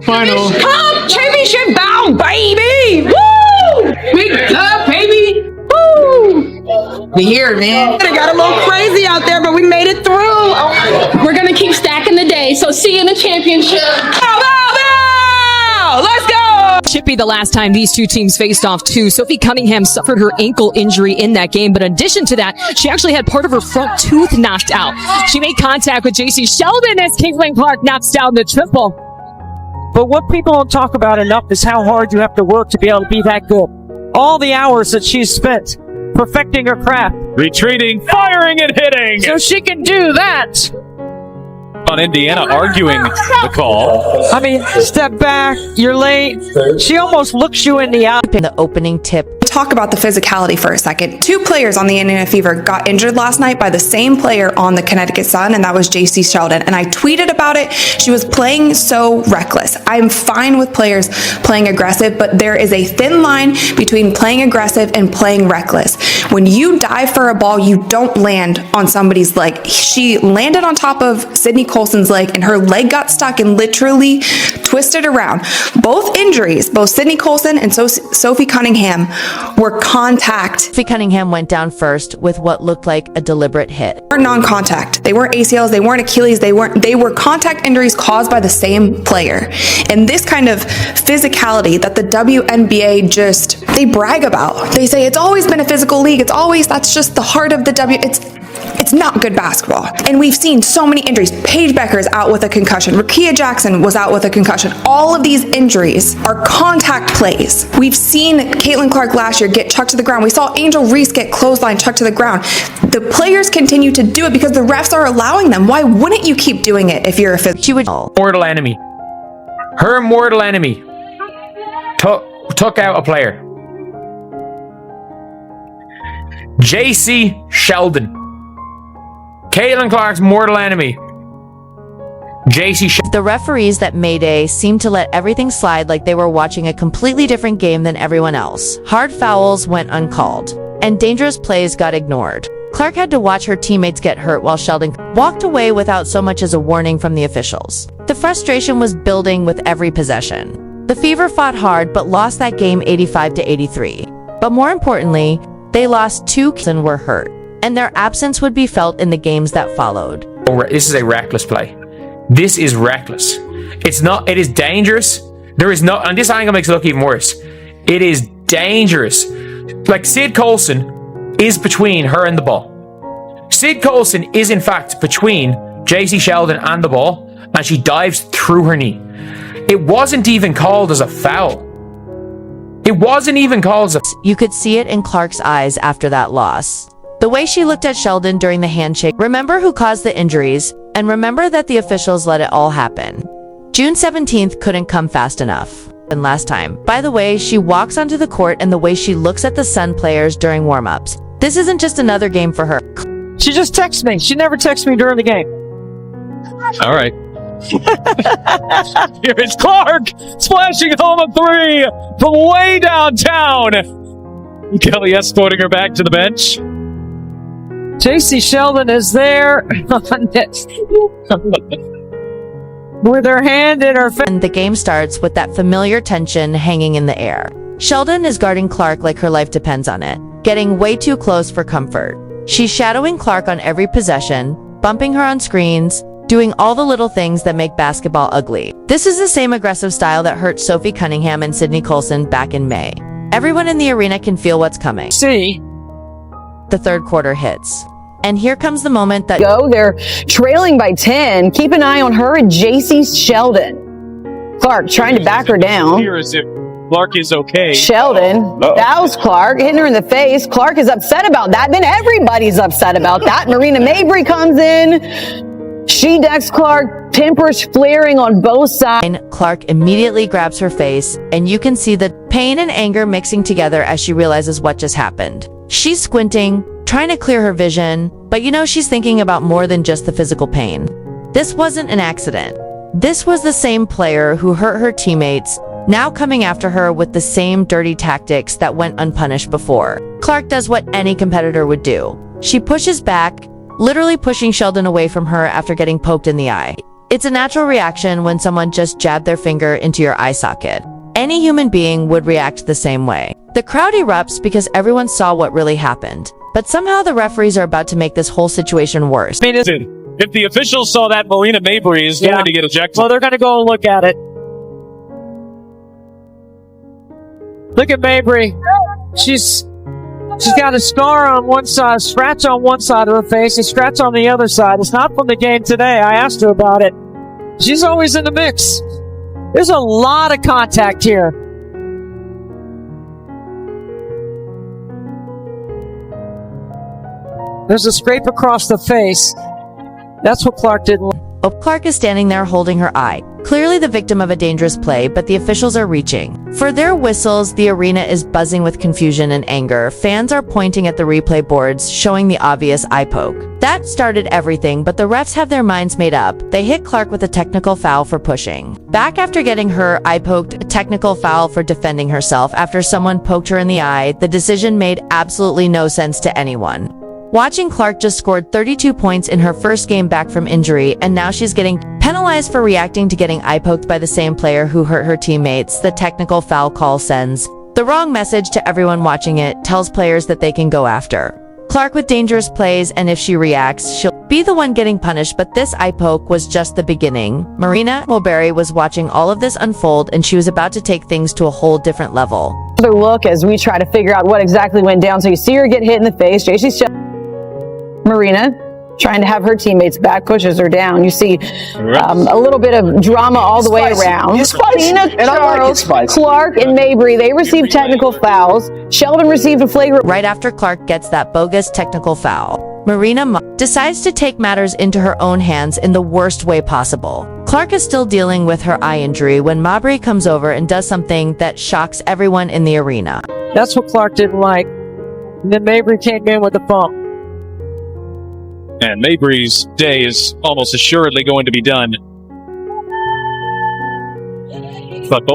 Final. Come, championship bound, baby! Woo! Big up, baby! Woo! We here, man. It got a little crazy out there, but we made it through. We're gonna keep stacking the day, so see you in the championship. Let's go! Chippy, the last time these two teams faced off too, Sophie Cunningham suffered her ankle injury in that game, but in addition to that, she actually had part of her front tooth knocked out. She made contact with Jacy Sheldon as Caitlin Clark knocks down the triple. But what people don't talk about enough is how hard you have to work to be able to be that good. All the hours that she's spent perfecting her craft. Retreating, firing, and hitting. So she can do that. On Indiana arguing the call. I mean, step back, you're late. She almost looks you in the eye. The opening tip. Talk about the physicality for a second. Two players on the Indiana Fever got injured last night by the same player on the Connecticut Sun, and that was Jacy Sheldon. And I tweeted about it. She was playing so reckless. I'm fine with players playing aggressive, but there is a thin line between playing aggressive and playing reckless. When you dive for a ball, you don't land on somebody's leg. She landed on top of Sydney Colson's leg, and her leg got stuck and literally twisted around. Both injuries, both Sydney Colson and Sophie Cunningham, were contact. Sophie Cunningham went down first with what looked like a deliberate hit. They were non-contact. They weren't ACLs, they weren't Achilles, they were contact injuries caused by the same player. And this kind of physicality that the WNBA they brag about. They say it's always been a physical league. That's just the heart of the It's not good basketball. And we've seen so many injuries. Paige Becker's out with a concussion. Rakia Jackson was out with a concussion. All of these injuries are contact plays. We've seen Caitlin Clark last year get chucked to the ground. We saw Angel Reese get clothesline chucked to the ground. The players continue to do it because the refs are allowing them. Why wouldn't you keep doing it if you're a She would. Mortal enemy. Her mortal enemy took out a player. Jacy Sheldon. Caitlin Clark's mortal enemy. Jacy Sheldon. The referees that Mayday seemed to let everything slide like they were watching a completely different game than everyone else. Hard fouls went uncalled, and dangerous plays got ignored. Clark had to watch her teammates get hurt while Sheldon walked away without so much as a warning from the officials. The frustration was building with every possession. The Fever fought hard but lost that game 85-83. But more importantly, they lost two and were hurt, and their absence would be felt in the games that followed. This is a reckless play. This is reckless. It is dangerous. And this angle makes it look even worse. It is dangerous. Like Sid Colson is between her and the ball. Sid Colson is in fact between Jacy Sheldon and the ball, and she dives through her knee. It wasn't even called as a foul. It wasn't even called as a... You could see it in Clark's eyes after that loss. The way she looked at Sheldon during the handshake. Remember who caused the injuries, and remember that the officials let it all happen. June 17th couldn't come fast enough. And last time. By the way, she walks onto the court and the way she looks at the Sun players during warm-ups. This isn't just another game for her. She just texts me. She never texts me during the game. All right. Here is Clark splashing home a three from way downtown. Kelly escorting her back to the bench. Jacy Sheldon is there with her hand in her face. And the game starts with that familiar tension hanging in the air. Sheldon is guarding Clark like her life depends on it, getting way too close for comfort. She's shadowing Clark on every possession, bumping her on screens, doing all the little things that make basketball ugly. This is the same aggressive style that hurt Sophie Cunningham and Sydney Colson back in May. Everyone in the arena can feel what's coming. See? The third quarter hits. And here comes the moment that... They're trailing by 10. Keep an eye on her and Jacy Sheldon. Clark trying to back her down. Here as if Clark is okay. Sheldon fouls Clark, hitting her in the face. Clark is upset about that. Then everybody's upset about that. Marina Mabrey comes in. She decks Clark, tempers flaring on both sides. Clark immediately grabs her face, and you can see the pain and anger mixing together as she realizes what just happened. She's squinting, trying to clear her vision, but you know she's thinking about more than just the physical pain. This wasn't an accident. This was the same player who hurt her teammates, now coming after her with the same dirty tactics that went unpunished before. Clark does what any competitor would do. She pushes back, literally pushing Sheldon away from her after getting poked in the eye. It's a natural reaction when someone just jabbed their finger into your eye socket. Any human being would react the same way. The crowd erupts because everyone saw what really happened. But somehow the referees are about to make this whole situation worse. If the officials saw that, Marina Mabrey is going to get ejected. Well, they're going to go and look at it. Look at Mabrey. She's got a scar on one side, a scratch on one side of her face, a scratch on the other side. It's not from the game today. I asked her about it. She's always in the mix. There's a lot of contact here. There's a scrape across the face. That's what Clark didn't. Clark is standing there holding her eye, clearly the victim of a dangerous play, but the officials are reaching for their whistles. The arena is buzzing with confusion and anger. Fans are pointing at the replay boards, showing the obvious eye poke. That started everything, but the refs have their minds made up. They hit Clark with a technical foul for pushing back after getting her eye poked, a technical foul for defending herself after someone poked her in the eye. The decision made absolutely no sense to anyone. Watching Clark just scored 32 points in her first game back from injury, and now she's getting penalized for reacting to getting eye poked by the same player who hurt her teammates. The technical foul call sends the wrong message to everyone watching it, tells players that they can go after Clark with dangerous plays, and if she reacts, she'll be the one getting punished. But this eye poke was just the beginning. Marina Mabrey was watching all of this unfold, and she was about to take things to a whole different level. Another look as we try to figure out what exactly went down. So you see her get hit in the face. Jacy Sheldon Marina trying to have her teammates back, pushes her down. You see a little bit of drama all the way around. Tina, Charles, Clark, and Mabrey, they received technical fouls. Sheldon received a flagrant. Right after Clark gets that bogus technical foul, Marina decides to take matters into her own hands in the worst way possible. Clark is still dealing with her eye injury when Mabrey comes over and does something that shocks everyone in the arena. That's what Clark didn't like. And then Mabrey came in with the bump. And Mabrey's day is almost assuredly going to be done